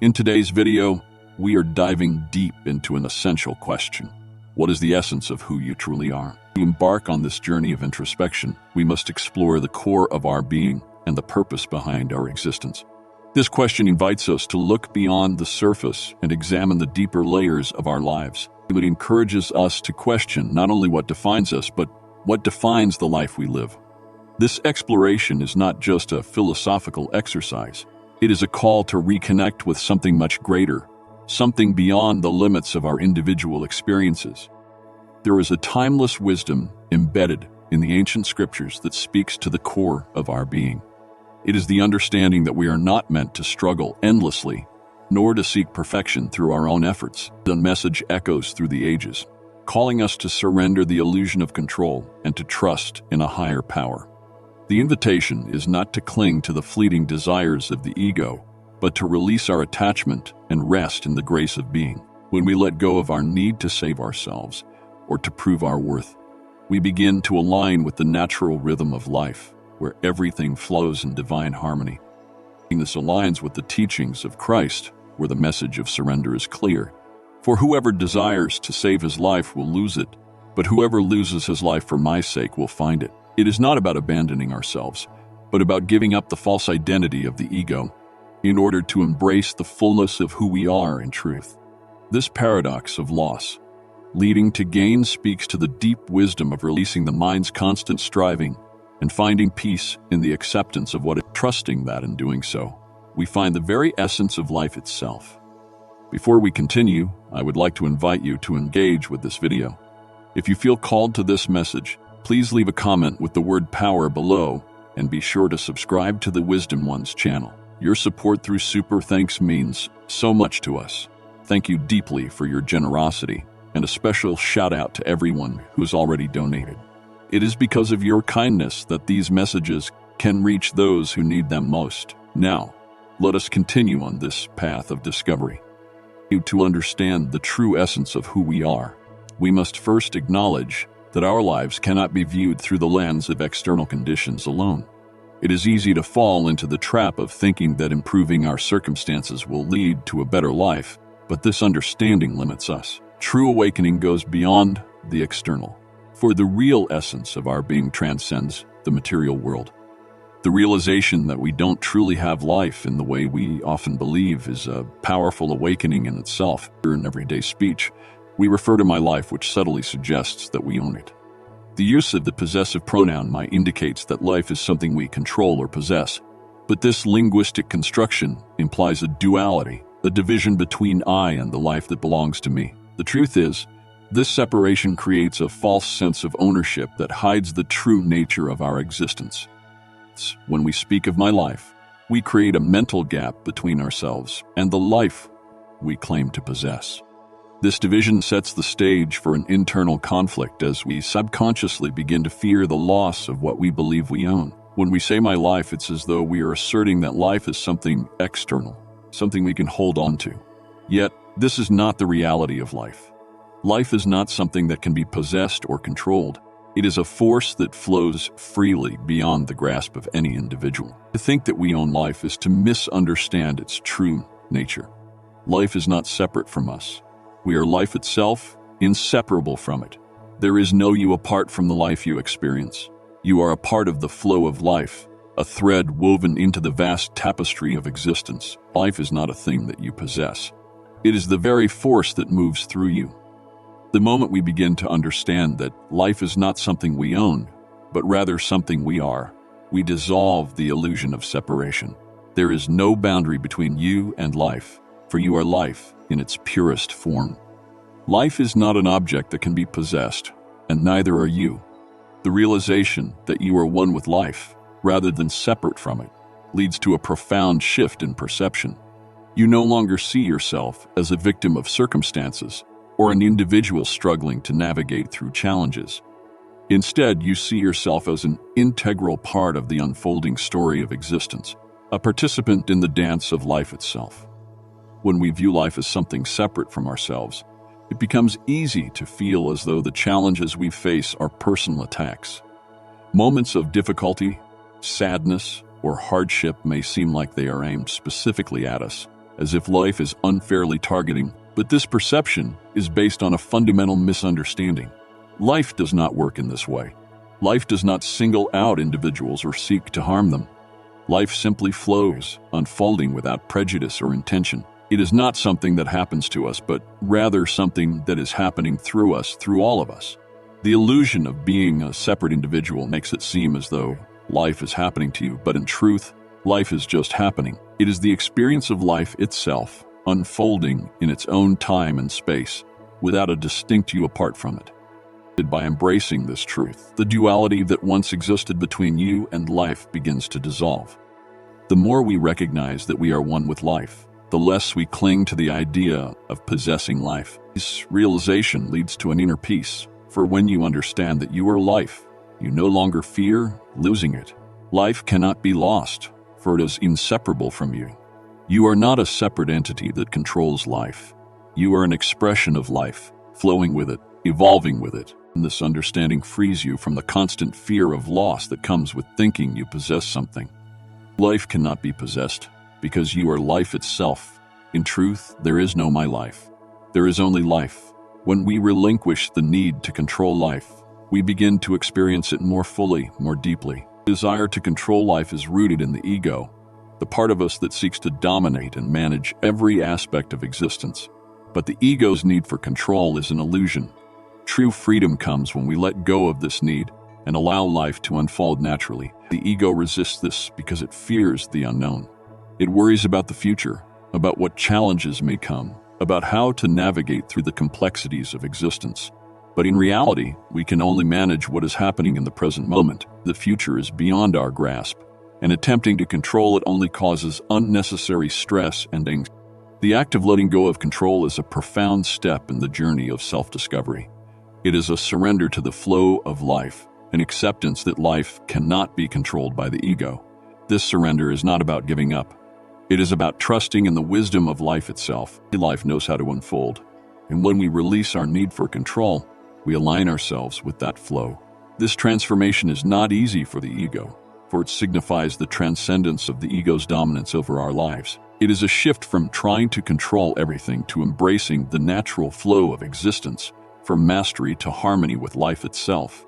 In today's video, we are diving deep into an essential question. What is the essence of who you truly are? To embark on this journey of introspection, we must explore the core of our being and the purpose behind our existence. This question invites us to look beyond the surface and examine the deeper layers of our lives. It encourages us to question not only what defines us, but what defines the life we live. This exploration is not just a philosophical exercise. It is a call to reconnect with something much greater, something beyond the limits of our individual experiences. There is a timeless wisdom embedded in the ancient scriptures that speaks to the core of our being. It is the understanding that we are not meant to struggle endlessly, nor to seek perfection through our own efforts. The message echoes through the ages, calling us to surrender the illusion of control and to trust in a higher power. The invitation is not to cling to the fleeting desires of the ego, but to release our attachment and rest in the grace of being. When we let go of our need to save ourselves or to prove our worth, we begin to align with the natural rhythm of life, where everything flows in divine harmony. This aligns with the teachings of Christ, where the message of surrender is clear. For whoever desires to save his life will lose it, but whoever loses his life for my sake will find it. It is not about abandoning ourselves, but about giving up the false identity of the ego in order to embrace the fullness of who we are in truth. This paradox of loss, leading to gain, speaks to the deep wisdom of releasing the mind's constant striving and finding peace in the acceptance of what is, trusting that in doing so, we find the very essence of life itself. Before we continue, I would like to invite you to engage with this video. If you feel called to this message, please leave a comment with the word power below and be sure to subscribe to the Wisdom Ones channel. Your support through super thanks means so much to us. Thank you deeply for your generosity, and a special shout out to everyone who's already donated. It is because of your kindness that these messages can reach those who need them most. Now, let us continue on this path of discovery. To understand the true essence of who we are, we must first acknowledge that our lives cannot be viewed through the lens of external conditions alone. It is easy to fall into the trap of thinking that improving our circumstances will lead to a better life, but this understanding limits us. True awakening goes beyond the external, for the real essence of our being transcends the material world. The realization that we don't truly have life in the way we often believe is a powerful awakening in itself. In everyday speech, we refer to my life, which subtly suggests that we own it. The use of the possessive pronoun "my" indicates that life is something we control or possess, but this linguistic construction implies a duality, a division between I and the life that belongs to me. The truth is, this separation creates a false sense of ownership that hides the true nature of our existence. When we speak of my life, we create a mental gap between ourselves and the life we claim to possess. This division sets the stage for an internal conflict as we subconsciously begin to fear the loss of what we believe we own. When we say my life, it's as though we are asserting that life is something external, something we can hold on to. Yet, this is not the reality of life. Life is not something that can be possessed or controlled. It is a force that flows freely beyond the grasp of any individual. To think that we own life is to misunderstand its true nature. Life is not separate from us. We are life itself, inseparable from it. There is no you apart from the life you experience. You are a part of the flow of life, a thread woven into the vast tapestry of existence. Life is not a thing that you possess. It is the very force that moves through you. The moment we begin to understand that life is not something we own, but rather something we are, we dissolve the illusion of separation. There is no boundary between you and life, for you are life in its purest form. Life is not an object that can be possessed, and neither are you. The realization that you are one with life, rather than separate from it, leads to a profound shift in perception. You no longer see yourself as a victim of circumstances, or an individual struggling to navigate through challenges. Instead, you see yourself as an integral part of the unfolding story of existence, a participant in the dance of life itself. When we view life as something separate from ourselves, it becomes easy to feel as though the challenges we face are personal attacks. Moments of difficulty, sadness, or hardship may seem like they are aimed specifically at us, as if life is unfairly targeting. But this perception is based on a fundamental misunderstanding. Life does not work in this way. Life does not single out individuals or seek to harm them. Life simply flows, unfolding without prejudice or intention. It is not something that happens to us, but rather something that is happening through us, through all of us. The illusion of being a separate individual makes it seem as though life is happening to you, but in truth, life is just happening. It is the experience of life itself, unfolding in its own time and space, without a distinct you apart from it. By embracing this truth, the duality that once existed between you and life begins to dissolve. The more we recognize that we are one with life, the less we cling to the idea of possessing life. This realization leads to an inner peace, for when you understand that you are life, you no longer fear losing it. Life cannot be lost, for it is inseparable from you. You are not a separate entity that controls life. You are an expression of life, flowing with it, evolving with it. And this understanding frees you from the constant fear of loss that comes with thinking you possess something. Life cannot be possessed, because you are life itself. In truth, there is no my life. There is only life. When we relinquish the need to control life, we begin to experience it more fully, more deeply. The desire to control life is rooted in the ego, the part of us that seeks to dominate and manage every aspect of existence. But the ego's need for control is an illusion. True freedom comes when we let go of this need and allow life to unfold naturally. The ego resists this because it fears the unknown. It worries about the future, about what challenges may come, about how to navigate through the complexities of existence. But in reality, we can only manage what is happening in the present moment. The future is beyond our grasp, and attempting to control it only causes unnecessary stress and anxiety. The act of letting go of control is a profound step in the journey of self-discovery. It is a surrender to the flow of life, an acceptance that life cannot be controlled by the ego. This surrender is not about giving up. It is about trusting in the wisdom of life itself. Life knows how to unfold, and when we release our need for control, we align ourselves with that flow. This transformation is not easy for the ego, for it signifies the transcendence of the ego's dominance over our lives. It is a shift from trying to control everything to embracing the natural flow of existence, from mastery to harmony with life itself.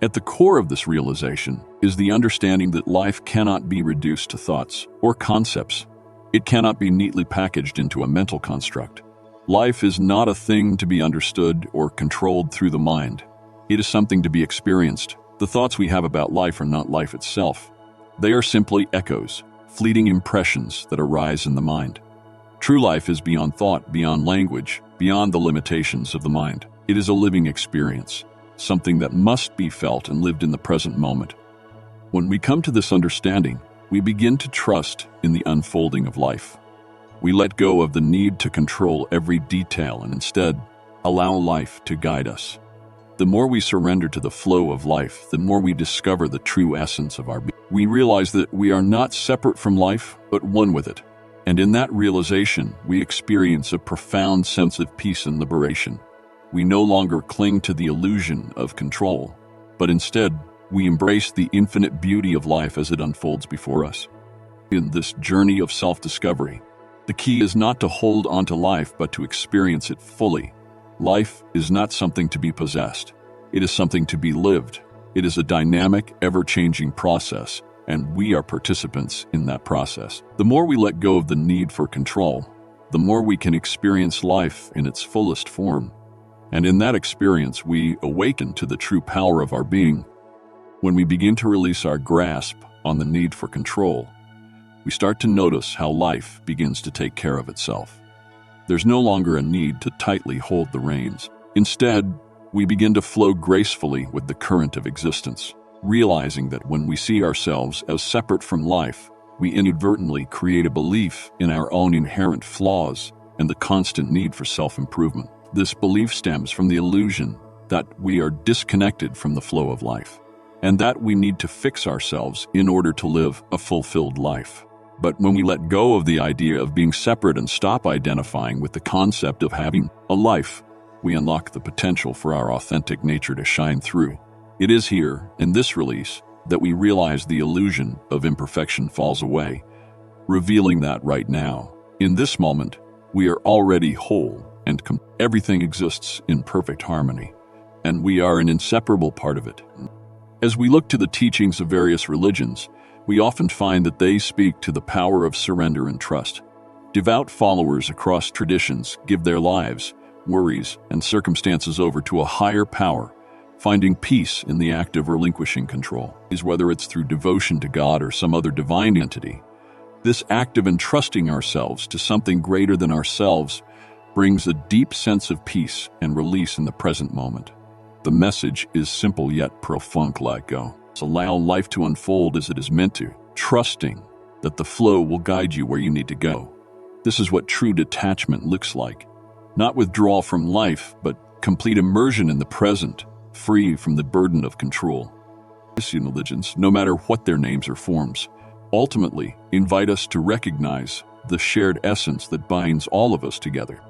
At the core of this realization is the understanding that life cannot be reduced to thoughts or concepts. It cannot be neatly packaged into a mental construct. Life is not a thing to be understood or controlled through the mind. It is something to be experienced. The thoughts we have about life are not life itself. They are simply echoes, fleeting impressions that arise in the mind. True life is beyond thought, beyond language, beyond the limitations of the mind. It is a living experience, something that must be felt and lived in the present moment. When we come to this understanding, we begin to trust in the unfolding of life. We let go of the need to control every detail and instead allow life to guide us. The more we surrender to the flow of life, the more we discover the true essence of our being. We realize that we are not separate from life, but one with it. And in that realization, we experience a profound sense of peace and liberation. We no longer cling to the illusion of control, but instead, we embrace the infinite beauty of life as it unfolds before us. In this journey of self-discovery, the key is not to hold on to life, but to experience it fully. Life is not something to be possessed. It is something to be lived. It is a dynamic, ever-changing process, and we are participants in that process. The more we let go of the need for control, the more we can experience life in its fullest form. And in that experience, we awaken to the true power of our being. When we begin to release our grasp on the need for control, we start to notice how life begins to take care of itself. There's no longer a need to tightly hold the reins. Instead, we begin to flow gracefully with the current of existence, realizing that when we see ourselves as separate from life, we inadvertently create a belief in our own inherent flaws and the constant need for self-improvement. This belief stems from the illusion that we are disconnected from the flow of life, and that we need to fix ourselves in order to live a fulfilled life. But when we let go of the idea of being separate and stop identifying with the concept of having a life, we unlock the potential for our authentic nature to shine through. It is here, in this release, that we realize the illusion of imperfection falls away, revealing that right now, In this moment, we are already whole and everything exists in perfect harmony, and we are an inseparable part of it. As we look to the teachings of various religions, we often find that they speak to the power of surrender and trust. Devout followers across traditions give their lives, worries, and circumstances over to a higher power, finding peace in the act of relinquishing control. Whether it's through devotion to God or some other divine entity, this act of entrusting ourselves to something greater than ourselves brings a deep sense of peace and release in the present moment. The message is simple yet profound. Let go. Allow life to unfold as it is meant to, trusting that the flow will guide you where you need to go. This is what true detachment looks like. Not withdrawal from life, but complete immersion in the present, free from the burden of control. Religions, no matter what their names or forms, ultimately invite us to recognize the shared essence that binds all of us together.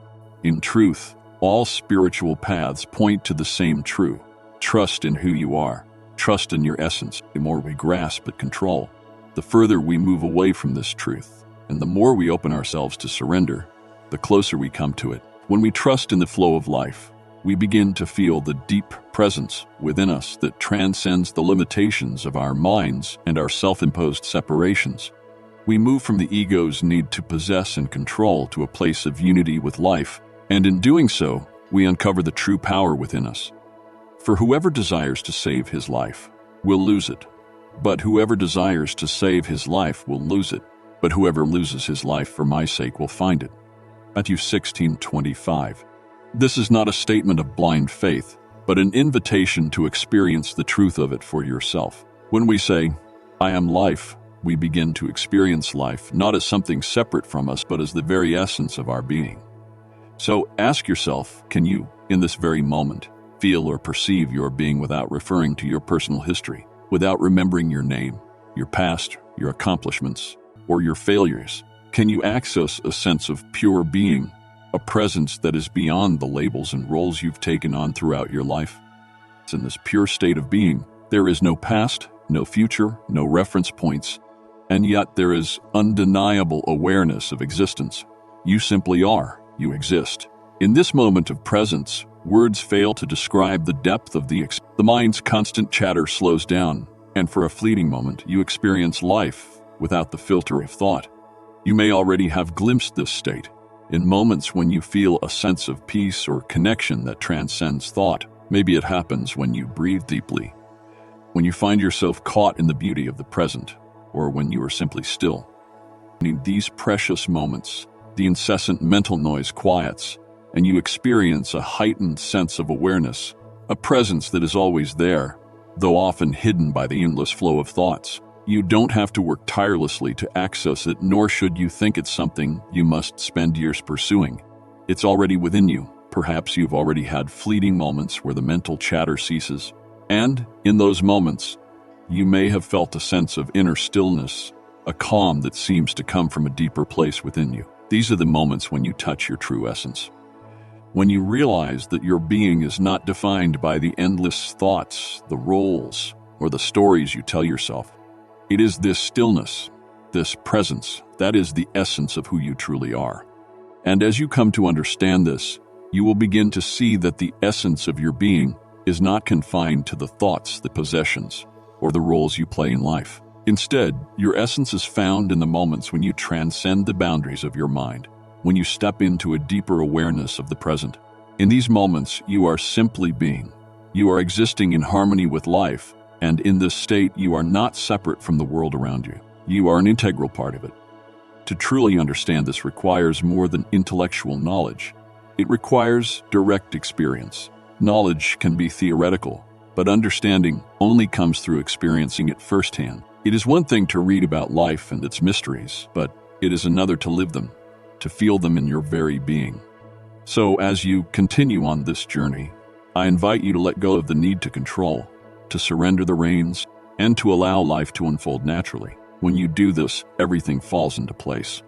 In truth, all spiritual paths point to the same truth. Trust in who you are. Trust in your essence. The more we grasp at control, the further we move away from this truth. And the more we open ourselves to surrender, the closer we come to it. When we trust in the flow of life, we begin to feel the deep presence within us that transcends the limitations of our minds and our self-imposed separations. We move from the ego's need to possess and control to a place of unity with life, and in doing so, we uncover the true power within us. For whoever desires to save his life will lose it, but whoever desires to save his life will lose it, but whoever loses his life for my sake will find it. Matthew 16:25. This is not a statement of blind faith, but an invitation to experience the truth of it for yourself. When we say, I am life, we begin to experience life not as something separate from us, but as the very essence of our being. So ask yourself, can you, in this very moment, feel or perceive your being without referring to your personal history, without remembering your name, your past, your accomplishments, or your failures? Can you access a sense of pure being, a presence that is beyond the labels and roles you've taken on throughout your life? In this pure state of being, there is no past, no future, no reference points, and yet there is undeniable awareness of existence. You simply are. You exist. In this moment of presence, words fail to describe the depth of the mind's constant chatter slows down, and for a fleeting moment, you experience life without the filter of thought. You may already have glimpsed this state in moments when you feel a sense of peace or connection that transcends thought. Maybe it happens when you breathe deeply, when you find yourself caught in the beauty of the present, or when you are simply still. In these precious moments, the incessant mental noise quiets, and you experience a heightened sense of awareness, a presence that is always there, though often hidden by the endless flow of thoughts. You don't have to work tirelessly to access it, nor should you think it's something you must spend years pursuing. It's already within you. Perhaps you've already had fleeting moments where the mental chatter ceases, and in those moments, you may have felt a sense of inner stillness, a calm that seems to come from a deeper place within you. These are the moments when you touch your true essence. When you realize that your being is not defined by the endless thoughts, the roles, or the stories you tell yourself. It is this stillness, this presence, that is the essence of who you truly are. And as you come to understand this, you will begin to see that the essence of your being is not confined to the thoughts, the possessions, or the roles you play in life. Instead, your essence is found in the moments when you transcend the boundaries of your mind, when you step into a deeper awareness of the present. In these moments, you are simply being. You are existing in harmony with life, and in this state, you are not separate from the world around you. You are an integral part of it. To truly understand this requires more than intellectual knowledge. It requires direct experience. Knowledge can be theoretical, but understanding only comes through experiencing it firsthand. It is one thing to read about life and its mysteries, but it is another to live them, to feel them in your very being. So as you continue on this journey, I invite you to let go of the need to control, to surrender the reins, and to allow life to unfold naturally. When you do this, everything falls into place.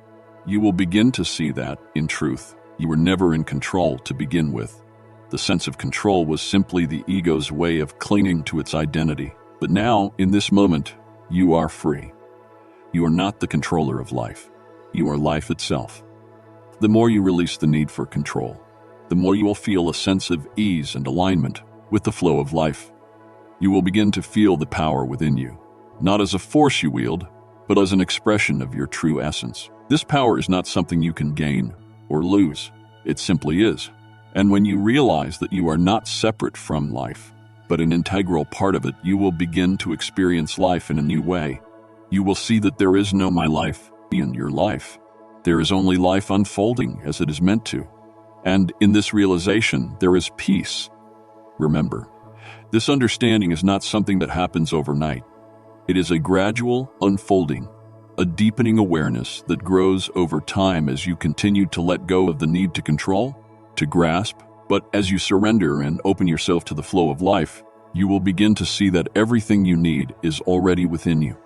You will begin to see that, in truth, you were never in control to begin with. The sense of control was simply the ego's way of clinging to its identity. But now, in this moment, you are free. You are not the controller of life. You are life itself. The more you release the need for control, the more you will feel a sense of ease and alignment with the flow of life. You will begin to feel the power within you, not as a force you wield, but as an expression of your true essence. This power is not something you can gain or lose. It simply is. And when you realize that you are not separate from life, but an integral part of it, you will begin to experience life in a new way. You will see that there is no my life in your life. There is only life unfolding as it is meant to. And in this realization, there is peace. Remember, this understanding is not something that happens overnight. It is a gradual unfolding, a deepening awareness that grows over time as you continue to let go of the need to control, to grasp, but as you surrender and open yourself to the flow of life, you will begin to see that everything you need is already within you.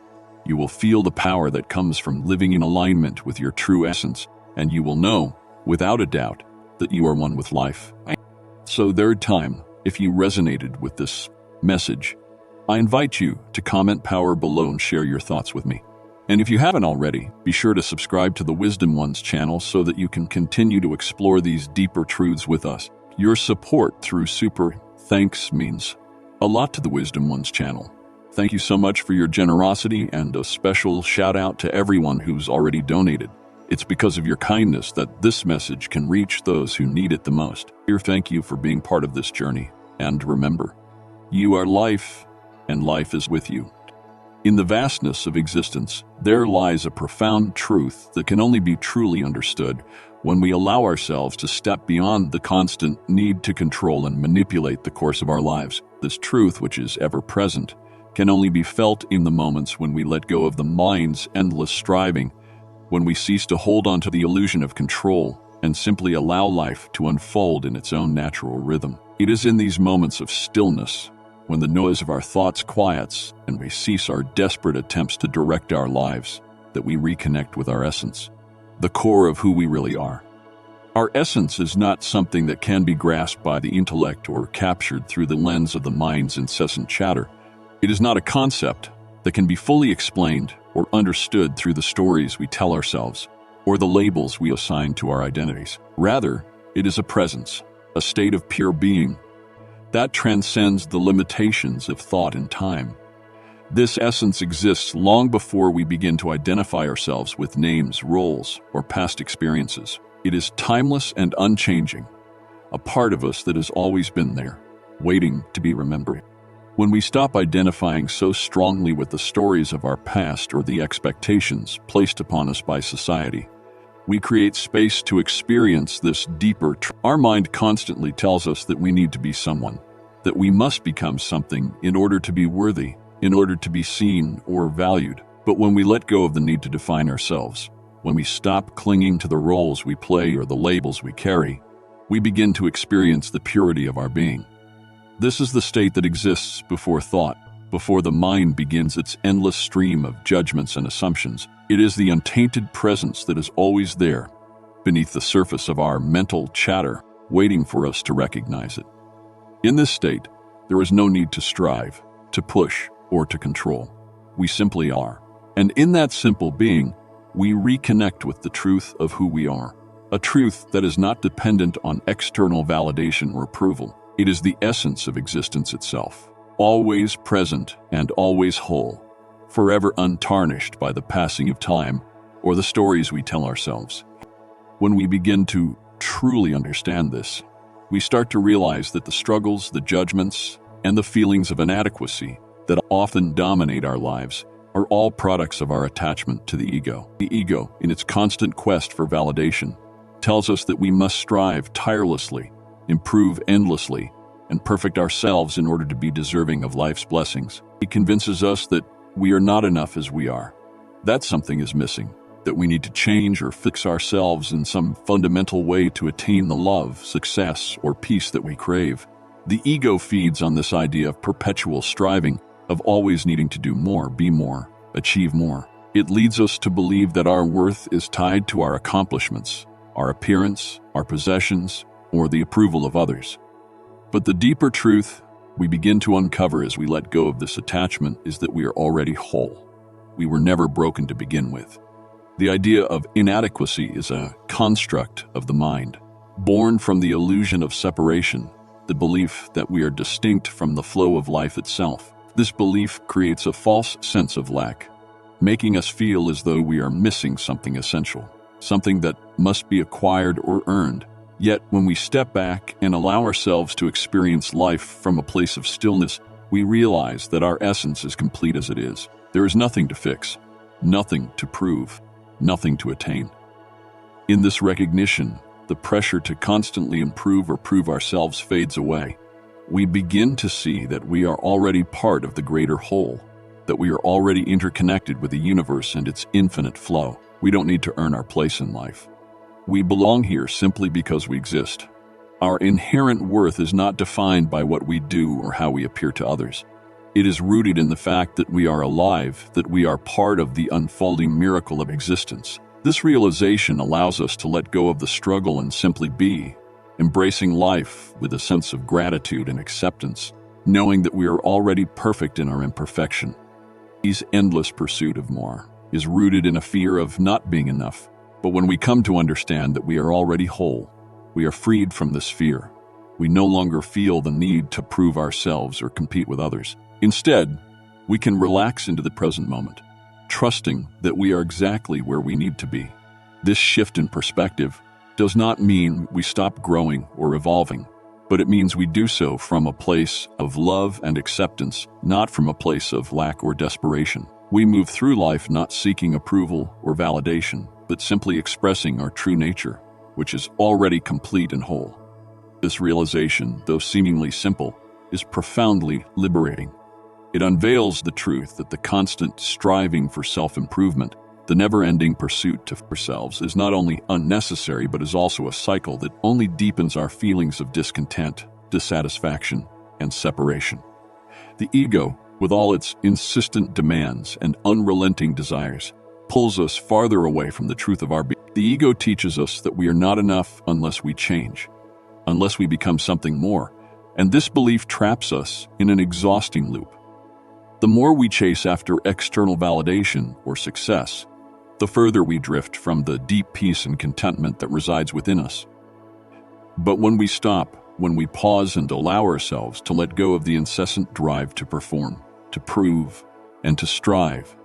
You will feel the power that comes from living in alignment with your true essence, and you will know, without a doubt, that you are one with life. So third time, if you resonated with this message, I invite you to comment power below and share your thoughts with me. And if you haven't already, be sure to subscribe to the Wisdom Ones channel so that you can continue to explore these deeper truths with us. Your support through super thanks means a lot to the Wisdom Ones channel. Thank you so much for your generosity, and a special shout out to everyone who's already donated. It's because of your kindness that this message can reach those who need it the most. Here, thank you for being part of this journey. And remember, you are life, and life is with you. In the vastness of existence, there lies a profound truth that can only be truly understood when we allow ourselves to step beyond the constant need to control and manipulate the course of our lives. This truth, which is ever present, can only be felt in the moments when we let go of the mind's endless striving, when we cease to hold on to the illusion of control and simply allow life to unfold in its own natural rhythm. It is in these moments of stillness, when the noise of our thoughts quiets and we cease our desperate attempts to direct our lives, that we reconnect with our essence, the core of who we really are. Our essence is not something that can be grasped by the intellect or captured through the lens of the mind's incessant chatter. It is not a concept that can be fully explained or understood through the stories we tell ourselves or the labels we assign to our identities. Rather, it is a presence, a state of pure being, that transcends the limitations of thought and time. This essence exists long before we begin to identify ourselves with names, roles, or past experiences. It is timeless and unchanging, a part of us that has always been there, waiting to be remembered. When we stop identifying so strongly with the stories of our past or the expectations placed upon us by society, we create space to experience this deeper truth. Our mind constantly tells us that we need to be someone, that we must become something in order to be worthy, in order to be seen or valued. But when we let go of the need to define ourselves, when we stop clinging to the roles we play or the labels we carry, we begin to experience the purity of our being. This is the state that exists before thought, before the mind begins its endless stream of judgments and assumptions. It is the untainted presence that is always there, beneath the surface of our mental chatter, waiting for us to recognize it. In this state, there is no need to strive, to push, or to control. We simply are. And in that simple being, we reconnect with the truth of who we are, a truth that is not dependent on external validation or approval. It is the essence of existence itself, always present and always whole, forever untarnished by the passing of time or the stories we tell ourselves. When we begin to truly understand this, we start to realize that the struggles, the judgments, and the feelings of inadequacy that often dominate our lives are all products of our attachment to the ego. The ego, in its constant quest for validation, tells us that we must strive tirelessly, improve endlessly, and perfect ourselves in order to be deserving of life's blessings. It convinces us that we are not enough as we are, that something is missing, that we need to change or fix ourselves in some fundamental way to attain the love, success, or peace that we crave. The ego feeds on this idea of perpetual striving, of always needing to do more, be more, achieve more. It leads us to believe that our worth is tied to our accomplishments, our appearance, our possessions, or the approval of others. But the deeper truth we begin to uncover as we let go of this attachment is that we are already whole. We were never broken to begin with. The idea of inadequacy is a construct of the mind, born from the illusion of separation, the belief that we are distinct from the flow of life itself. This belief creates a false sense of lack, making us feel as though we are missing something essential, something that must be acquired or earned. Yet, when we step back and allow ourselves to experience life from a place of stillness, we realize that our essence is complete as it is. There is nothing to fix, nothing to prove, nothing to attain. In this recognition, the pressure to constantly improve or prove ourselves fades away. We begin to see that we are already part of the greater whole, that we are already interconnected with the universe and its infinite flow. We don't need to earn our place in life. We belong here simply because we exist. Our inherent worth is not defined by what we do or how we appear to others. It is rooted in the fact that we are alive, that we are part of the unfolding miracle of existence. This realization allows us to let go of the struggle and simply be, embracing life with a sense of gratitude and acceptance, knowing that we are already perfect in our imperfection. This endless pursuit of more is rooted in a fear of not being enough. But when we come to understand that we are already whole, we are freed from this fear. We no longer feel the need to prove ourselves or compete with others. Instead, we can relax into the present moment, trusting that we are exactly where we need to be. This shift in perspective does not mean we stop growing or evolving, but it means we do so from a place of love and acceptance, not from a place of lack or desperation. We move through life not seeking approval or validation, but simply expressing our true nature, which is already complete and whole. This realization, though seemingly simple, is profoundly liberating. It unveils the truth that the constant striving for self-improvement, the never-ending pursuit of ourselves, is not only unnecessary but is also a cycle that only deepens our feelings of discontent, dissatisfaction, and separation. The ego, with all its insistent demands and unrelenting desires, pulls us farther away from the truth of our being. The ego teaches us that we are not enough unless we change, unless we become something more, and this belief traps us in an exhausting loop. The more we chase after external validation or success, the further we drift from the deep peace and contentment that resides within us. But when we stop, when we pause and allow ourselves to let go of the incessant drive to perform, to prove, and to strive,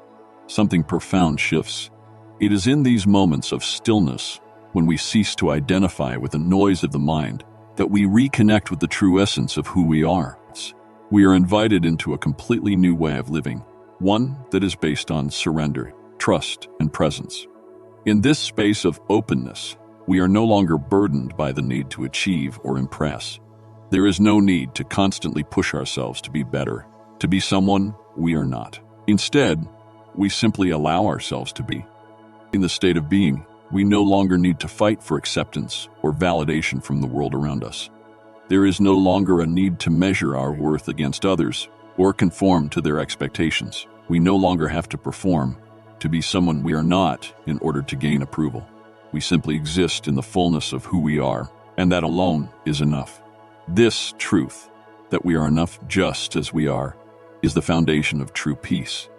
something profound shifts. It is in these moments of stillness, when we cease to identify with the noise of the mind, that we reconnect with the true essence of who we are. We are invited into a completely new way of living, one that is based on surrender, trust, and presence. In this space of openness, we are no longer burdened by the need to achieve or impress. There is no need to constantly push ourselves to be better, to be someone we are not. Instead, we simply allow ourselves to be. In the state of being, we no longer need to fight for acceptance or validation from the world around us. There is no longer a need to measure our worth against others or conform to their expectations. We no longer have to perform, to be someone we are not in order to gain approval. We simply exist in the fullness of who we are, and that alone is enough. This truth, that we are enough just as we are, is the foundation of true peace.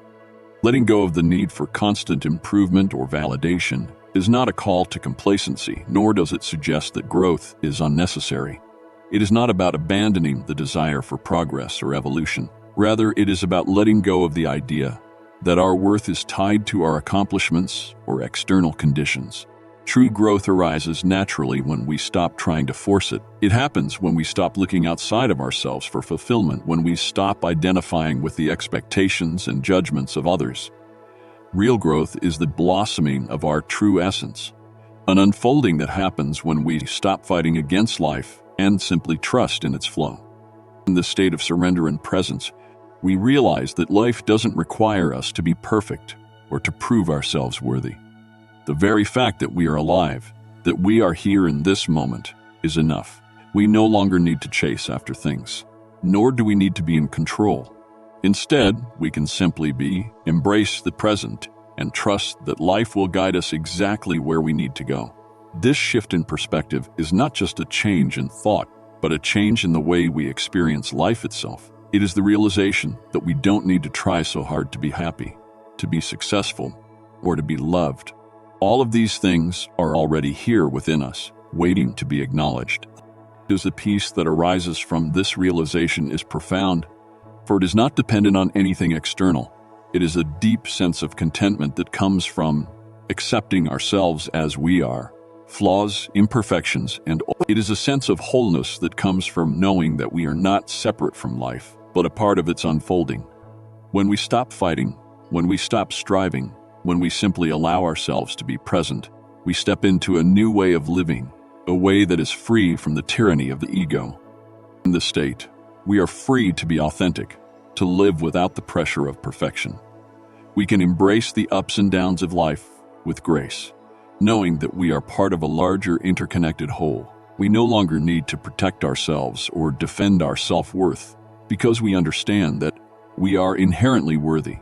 Letting go of the need for constant improvement or validation is not a call to complacency, nor does it suggest that growth is unnecessary. It is not about abandoning the desire for progress or evolution. Rather, it is about letting go of the idea that our worth is tied to our accomplishments or external conditions. True growth arises naturally when we stop trying to force it. It happens when we stop looking outside of ourselves for fulfillment, when we stop identifying with the expectations and judgments of others. Real growth is the blossoming of our true essence, an unfolding that happens when we stop fighting against life and simply trust in its flow. In this state of surrender and presence, we realize that life doesn't require us to be perfect or to prove ourselves worthy. The very fact that we are alive, that we are here in this moment, is enough. We no longer need to chase after things, nor do we need to be in control. Instead, we can simply be, embrace the present, and trust that life will guide us exactly where we need to go. This shift in perspective is not just a change in thought, but a change in the way we experience life itself. It is the realization that we don't need to try so hard to be happy, to be successful, or to be loved. All of these things are already here within us, waiting to be acknowledged. The peace that arises from this realization is profound, for it is not dependent on anything external. It is a deep sense of contentment that comes from accepting ourselves as we are, flaws, imperfections, and it is a sense of wholeness that comes from knowing that we are not separate from life, but a part of its unfolding. When we stop fighting, when we stop striving, when we simply allow ourselves to be present, we step into a new way of living, a way that is free from the tyranny of the ego. In this state, we are free to be authentic, to live without the pressure of perfection. We can embrace the ups and downs of life with grace, knowing that we are part of a larger interconnected whole. We no longer need to protect ourselves or defend our self-worth because we understand that we are inherently worthy.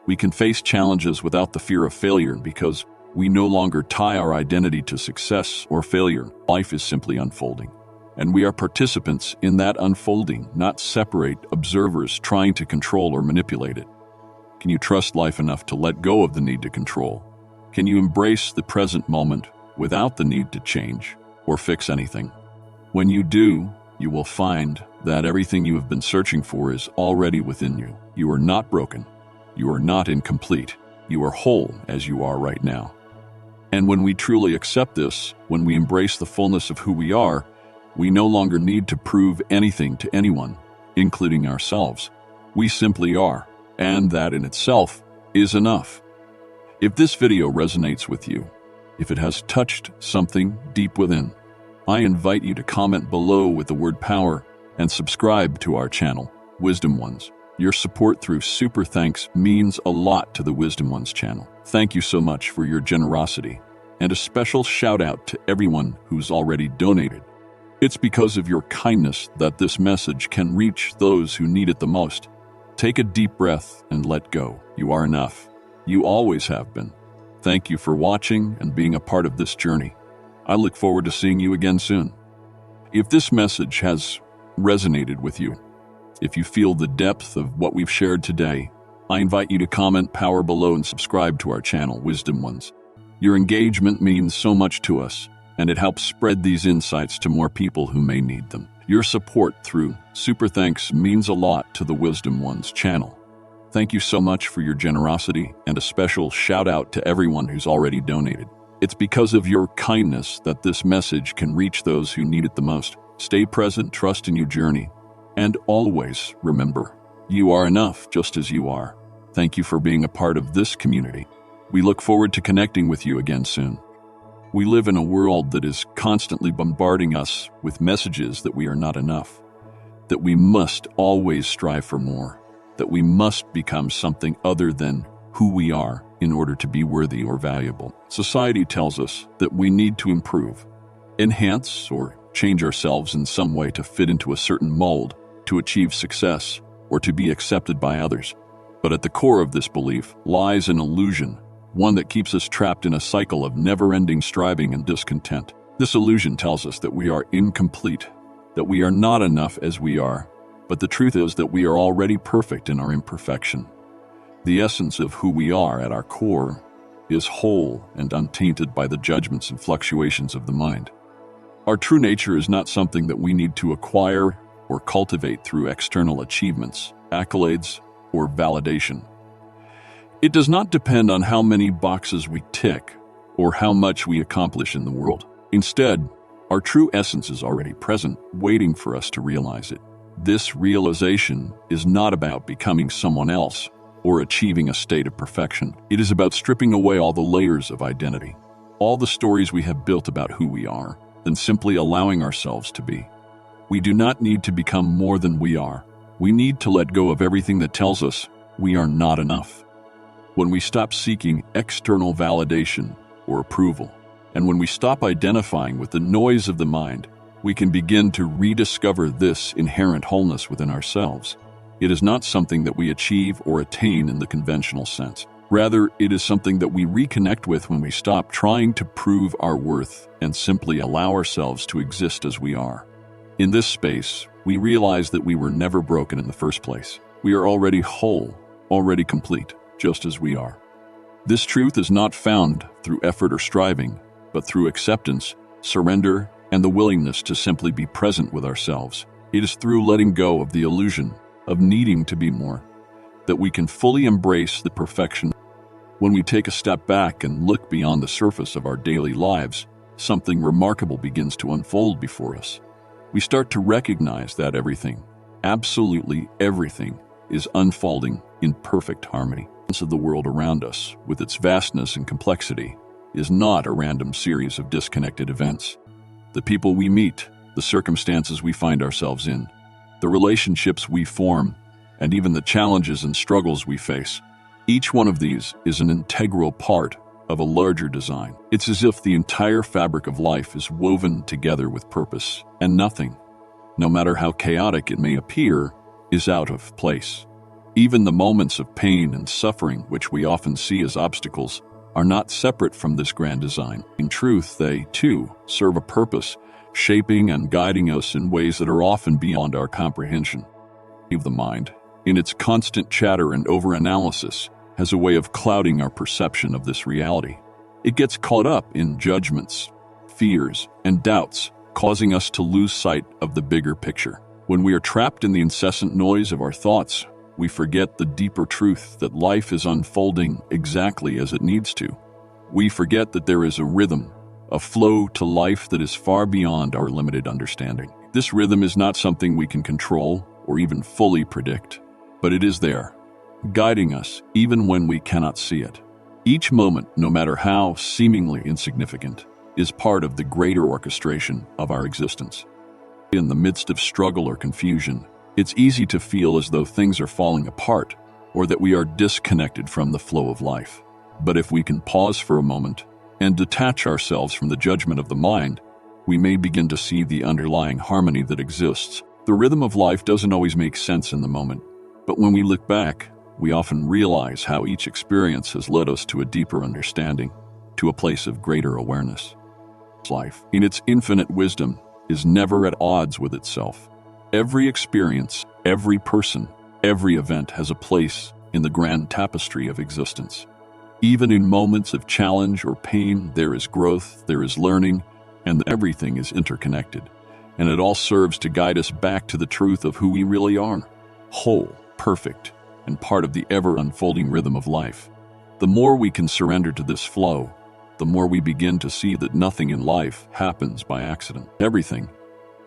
We can face challenges without the fear of failure because we no longer tie our identity to success or failure. Life is simply unfolding, and we are participants in that unfolding, not separate observers trying to control or manipulate it. Can you trust life enough to let go of the need to control? Can you embrace the present moment without the need to change or fix anything? When you do, you will find that everything you have been searching for is already within you. You are not broken. You are not incomplete. You are whole as you are right now. And when we truly accept this, when we embrace the fullness of who we are, we no longer need to prove anything to anyone, including ourselves. We simply are, and that in itself is enough. If this video resonates with you, if it has touched something deep within, I invite you to comment below with the word power and subscribe to our channel, Wisdom Ones. Your support through super thanks means a lot to the Wisdom Ones channel. Thank you so much for your generosity, and a special shout out to everyone who's already donated. It's because of your kindness that this message can reach those who need it the most. Take a deep breath and let go. You are enough. You always have been. Thank you for watching and being a part of this journey. I look forward to seeing you again soon. If this message has resonated with you, if you feel the depth of what we've shared today, I invite you to comment power below and subscribe to our channel, Wisdom Ones. Your engagement means so much to us, and it helps spread these insights to more people who may need them. Your support through super thanks means a lot to the Wisdom Ones channel. Thank you so much for your generosity, and a special shout out to everyone who's already donated. It's because of your kindness that this message can reach those who need it the most. Stay present, trust in your journey, and always remember, you are enough just as you are. Thank you for being a part of this community. We look forward to connecting with you again soon. We live in a world that is constantly bombarding us with messages that we are not enough, that we must always strive for more, that we must become something other than who we are in order to be worthy or valuable. Society tells us that we need to improve, enhance, or change ourselves in some way to fit into a certain mold, to achieve success, or to be accepted by others. But at the core of this belief lies an illusion, one that keeps us trapped in a cycle of never-ending striving and discontent. This illusion tells us that we are incomplete, that we are not enough as we are, but the truth is that we are already perfect in our imperfection. The essence of who we are at our core is whole and untainted by the judgments and fluctuations of the mind. Our true nature is not something that we need to acquire or cultivate through external achievements, accolades, or validation. It does not depend on how many boxes we tick or how much we accomplish in the world. Instead, our true essence is already present, waiting for us to realize it. This realization is not about becoming someone else or achieving a state of perfection. It is about stripping away all the layers of identity, all the stories we have built about who we are, and simply allowing ourselves to be. We do not need to become more than we are. We need to let go of everything that tells us we are not enough. When we stop seeking external validation or approval, and when we stop identifying with the noise of the mind, we can begin to rediscover this inherent wholeness within ourselves. It is not something that we achieve or attain in the conventional sense. Rather, it is something that we reconnect with when we stop trying to prove our worth and simply allow ourselves to exist as we are. In this space, we realize that we were never broken in the first place. We are already whole, already complete, just as we are. This truth is not found through effort or striving, but through acceptance, surrender, and the willingness to simply be present with ourselves. It is through letting go of the illusion of needing to be more that we can fully embrace the perfection. When we take a step back and look beyond the surface of our daily lives, something remarkable begins to unfold before us. We start to recognize that everything, absolutely everything, is unfolding in perfect harmony. The world around us, with its vastness and complexity, is not a random series of disconnected events. The people we meet, the circumstances we find ourselves in, the relationships we form, and even the challenges and struggles we face, each one of these is an integral part of a larger design. It's as if the entire fabric of life is woven together with purpose, and nothing, no matter how chaotic it may appear, is out of place. Even the moments of pain and suffering, which we often see as obstacles, are not separate from this grand design. In truth, they, too, serve a purpose, shaping and guiding us in ways that are often beyond our comprehension. The mind, in its constant chatter and overanalysis, has a way of clouding our perception of this reality. It gets caught up in judgments, fears, and doubts, causing us to lose sight of the bigger picture. When we are trapped in the incessant noise of our thoughts, we forget the deeper truth that life is unfolding exactly as it needs to. We forget that there is a rhythm, a flow to life that is far beyond our limited understanding. This rhythm is not something we can control or even fully predict, but it is there, guiding us even when we cannot see it. Each moment, no matter how seemingly insignificant, is part of the greater orchestration of our existence. In the midst of struggle or confusion, it's easy to feel as though things are falling apart or that we are disconnected from the flow of life. But if we can pause for a moment and detach ourselves from the judgment of the mind, we may begin to see the underlying harmony that exists. The rhythm of life doesn't always make sense in the moment, but when we look back, we often realize how each experience has led us to a deeper understanding, to a place of greater awareness. Life, in its infinite wisdom, is never at odds with itself. Every experience, every person, every event has a place in the grand tapestry of existence. Even in moments of challenge or pain, there is growth, there is learning, and everything is interconnected. And it all serves to guide us back to the truth of who we really are, whole, perfect, and part of the ever-unfolding rhythm of life. The more we can surrender to this flow, the more we begin to see that nothing in life happens by accident. Everything,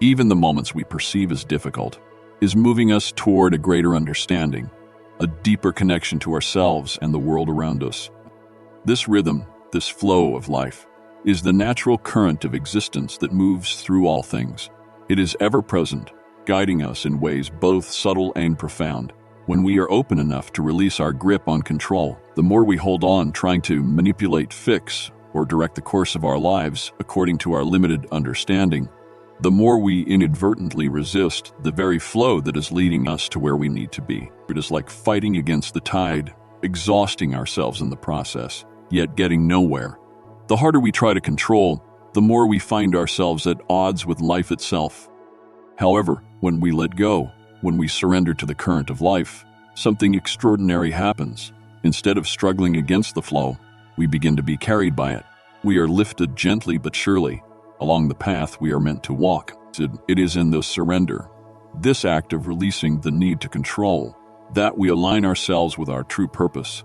even the moments we perceive as difficult, is moving us toward a greater understanding, a deeper connection to ourselves and the world around us. This rhythm, this flow of life, is the natural current of existence that moves through all things. It is ever-present, guiding us in ways both subtle and profound. When we are open enough to release our grip on control, the more we hold on trying to manipulate, fix, or direct the course of our lives according to our limited understanding, the more we inadvertently resist the very flow that is leading us to where we need to be. It is like fighting against the tide, exhausting ourselves in the process, yet getting nowhere. The harder we try to control, the more we find ourselves at odds with life itself. However, when we let go, when we surrender to the current of life, something extraordinary happens. Instead of struggling against the flow, we begin to be carried by it. We are lifted gently but surely along the path we are meant to walk. It is in this surrender, this act of releasing the need to control, that we align ourselves with our true purpose.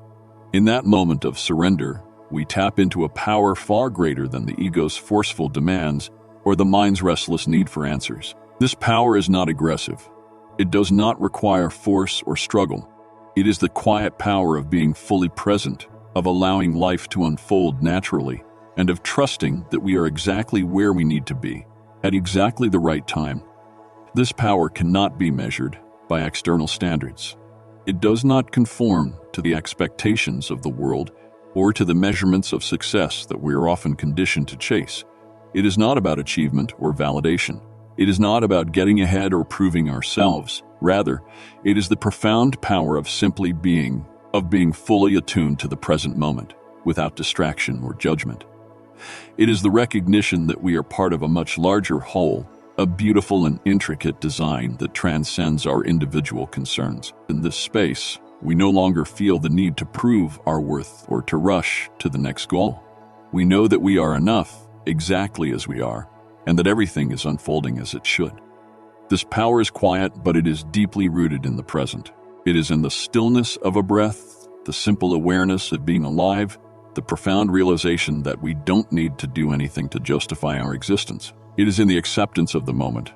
In that moment of surrender, we tap into a power far greater than the ego's forceful demands or the mind's restless need for answers. This power is not aggressive. It does not require force or struggle. It is the quiet power of being fully present, of allowing life to unfold naturally, and of trusting that we are exactly where we need to be, at exactly the right time. This power cannot be measured by external standards. It does not conform to the expectations of the world or to the measurements of success that we are often conditioned to chase. It is not about achievement or validation. It is not about getting ahead or proving ourselves. Rather, it is the profound power of simply being, of being fully attuned to the present moment, without distraction or judgment. It is the recognition that we are part of a much larger whole, a beautiful and intricate design that transcends our individual concerns. In this space, We no longer feel the need to prove our worth or to rush to the next goal. We know that we are enough exactly as we are, and that everything is unfolding as it should. This power is quiet, but it is deeply rooted in the present. It is in the stillness of a breath, the simple awareness of being alive, the profound realization that we don't need to do anything to justify our existence. It is in the acceptance of the moment,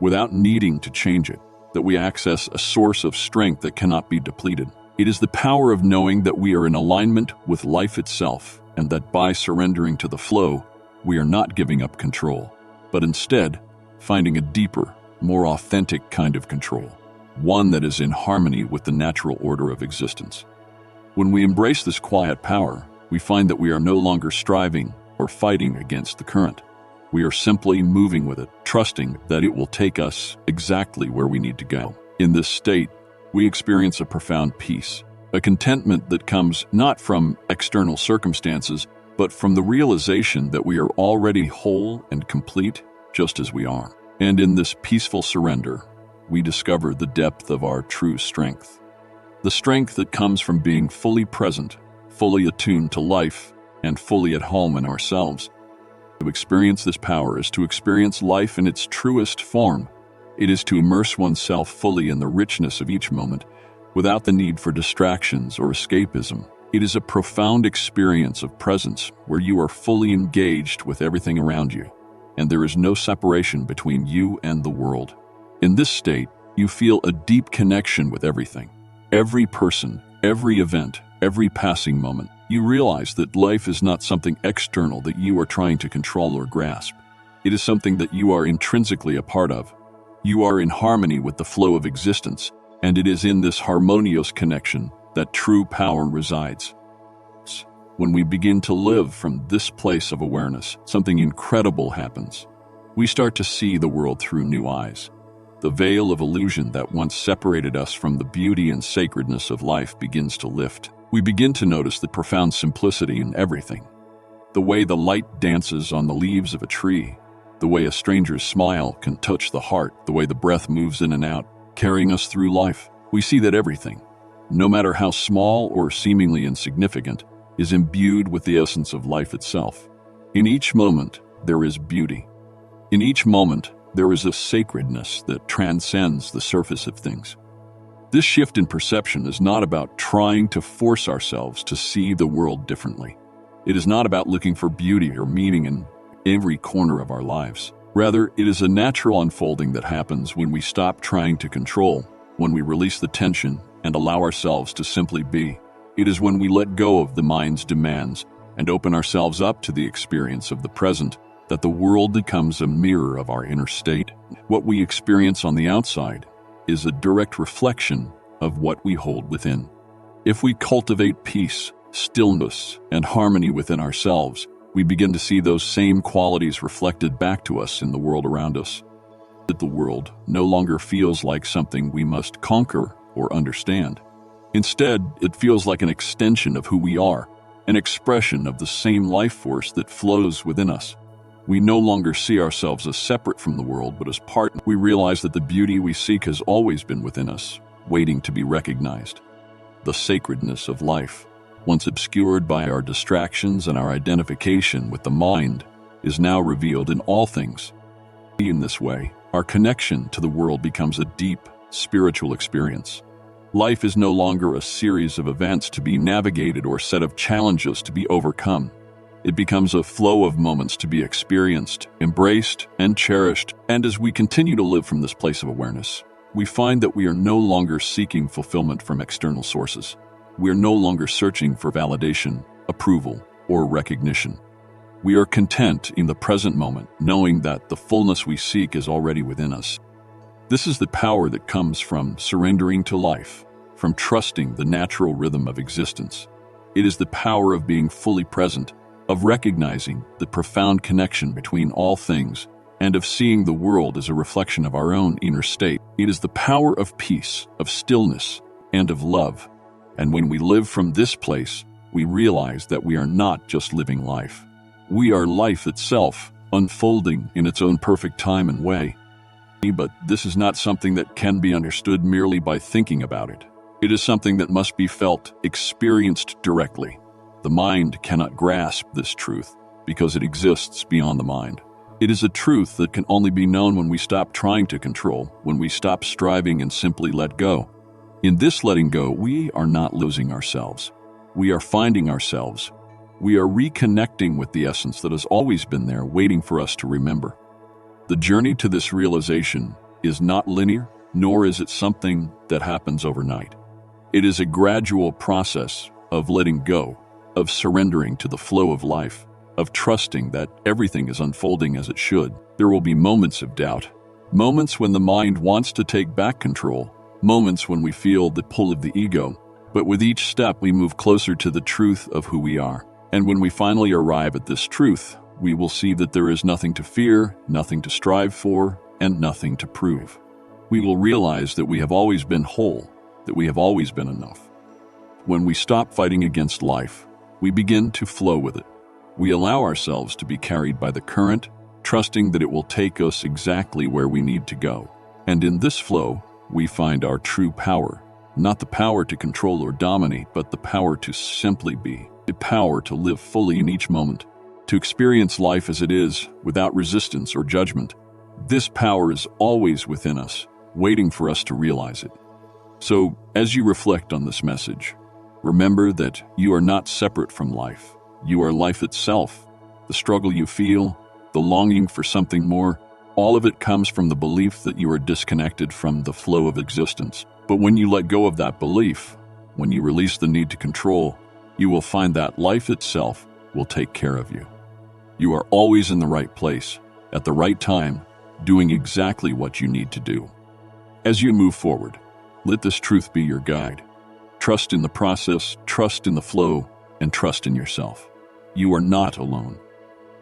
without needing to change it, that we access a source of strength that cannot be depleted. It is the power of knowing that we are in alignment with life itself, and that by surrendering to the flow, we are not giving up control, but instead finding a deeper, more authentic kind of control, one that is in harmony with the natural order of existence. When we embrace this quiet power, we find that we are no longer striving or fighting against the current. We are simply moving with it, trusting that it will take us exactly where we need to go. In this state, we experience a profound peace, a contentment that comes not from external circumstances, but from the realization that we are already whole and complete just as we are. And in this peaceful surrender, we discover the depth of our true strength. The strength that comes from being fully present, fully attuned to life, and fully at home in ourselves. To experience this power is to experience life in its truest form. It is to immerse oneself fully in the richness of each moment, without the need for distractions or escapism. It is a profound experience of presence where you are fully engaged with everything around you, and there is no separation between you and the world. In this state, you feel a deep connection with everything. Every person, every event, every passing moment. You realize that life is not something external that you are trying to control or grasp. It is something that you are intrinsically a part of. You are in harmony with the flow of existence, and it is in this harmonious connection that true power resides. When we begin to live from this place of awareness, something incredible happens. We start to see the world through new eyes. The veil of illusion that once separated us from the beauty and sacredness of life begins to lift. We begin to notice the profound simplicity in everything. The way the light dances on the leaves of a tree, the way a stranger's smile can touch the heart, the way the breath moves in and out, carrying us through life. We see that everything, no matter how small or seemingly insignificant, is imbued with the essence of life itself. In each moment, there is beauty. In each moment, there is a sacredness that transcends the surface of things. This shift in perception is not about trying to force ourselves to see the world differently. It is not about looking for beauty or meaning in every corner of our lives. Rather, it is a natural unfolding that happens when we stop trying to control, when we release the tension and allow ourselves to simply be. It is when we let go of the mind's demands and open ourselves up to the experience of the present that the world becomes a mirror of our inner state. What we experience on the outside is a direct reflection of what we hold within. If we cultivate peace, stillness, and harmony within ourselves, we begin to see those same qualities reflected back to us in the world around us. That the world no longer feels like something we must conquer or understand. Instead, it feels like an extension of who we are, an expression of the same life force that flows within us. We no longer see ourselves as separate from the world, but as part. We realize that the beauty we seek has always been within us, waiting to be recognized. The sacredness of life, once obscured by our distractions and our identification with the mind, is now revealed in all things. In this way, our connection to the world becomes a deep, spiritual experience. Life is no longer a series of events to be navigated or a set of challenges to be overcome. It becomes a flow of moments to be experienced, embraced, and cherished. And as we continue to live from this place of awareness, we find that we are no longer seeking fulfillment from external sources. We are no longer searching for validation, approval, or recognition. We are content in the present moment, knowing that the fullness we seek is already within us. This is the power that comes from surrendering to life, from trusting the natural rhythm of existence. It is the power of being fully present, of recognizing the profound connection between all things, and of seeing the world as a reflection of our own inner state. It is the power of peace, of stillness, and of love. And when we live from this place, we realize that we are not just living life. We are life itself, unfolding in its own perfect time and way. But this is not something that can be understood merely by thinking about it. It is something that must be felt, experienced directly. The mind cannot grasp this truth because it exists beyond the mind. It is a truth that can only be known when we stop trying to control, when we stop striving and simply let go. In this letting go, we are not losing ourselves. We are finding ourselves. We are reconnecting with the essence that has always been there, waiting for us to remember. The journey to this realization is not linear, nor is it something that happens overnight. It is a gradual process of letting go, of surrendering to the flow of life, of trusting that everything is unfolding as it should. There will be moments of doubt, moments when the mind wants to take back control, moments when we feel the pull of the ego. But with each step, we move closer to the truth of who we are. And when we finally arrive at this truth, we will see that there is nothing to fear, nothing to strive for, and nothing to prove. We will realize that we have always been whole, that we have always been enough. When we stop fighting against life, we begin to flow with it. We allow ourselves to be carried by the current, trusting that it will take us exactly where we need to go. And in this flow, we find our true power, not the power to control or dominate, but the power to simply be, the power to live fully in each moment, to experience life as it is without resistance or judgment. This power is always within us, waiting for us to realize it. So, as you reflect on this message, remember that you are not separate from life. You are life itself. The struggle you feel, the longing for something more, all of it comes from the belief that you are disconnected from the flow of existence. But when you let go of that belief, when you release the need to control, you will find that life itself will take care of you. You are always in the right place, at the right time, doing exactly what you need to do. As you move forward, let this truth be your guide. Trust in the process, trust in the flow, and trust in yourself. You are not alone.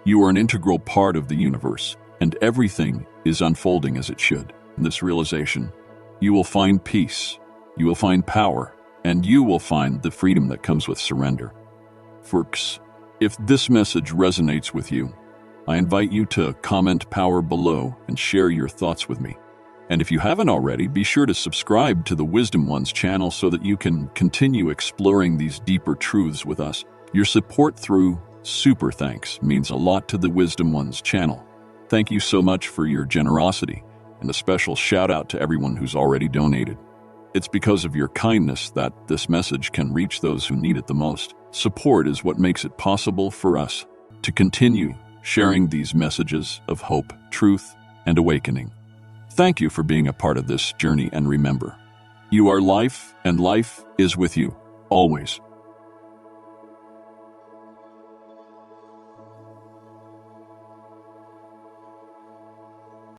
You are an integral part of the universe, and everything is unfolding as it should. In this realization, you will find peace, you will find power, and you will find the freedom that comes with surrender. Folks, if this message resonates with you, I invite you to comment power below and share your thoughts with me. And if you haven't already, be sure to subscribe to the Wisdom Ones channel so that you can continue exploring these deeper truths with us. Your support through super thanks means a lot to the Wisdom Ones channel. Thank you so much for your generosity, and a special shout out to everyone who's already donated. It's because of your kindness that this message can reach those who need it the most. Support is what makes it possible for us to continue sharing these messages of hope, truth, and awakening. Thank you for being a part of this journey, and remember, you are life, and life is with you, always.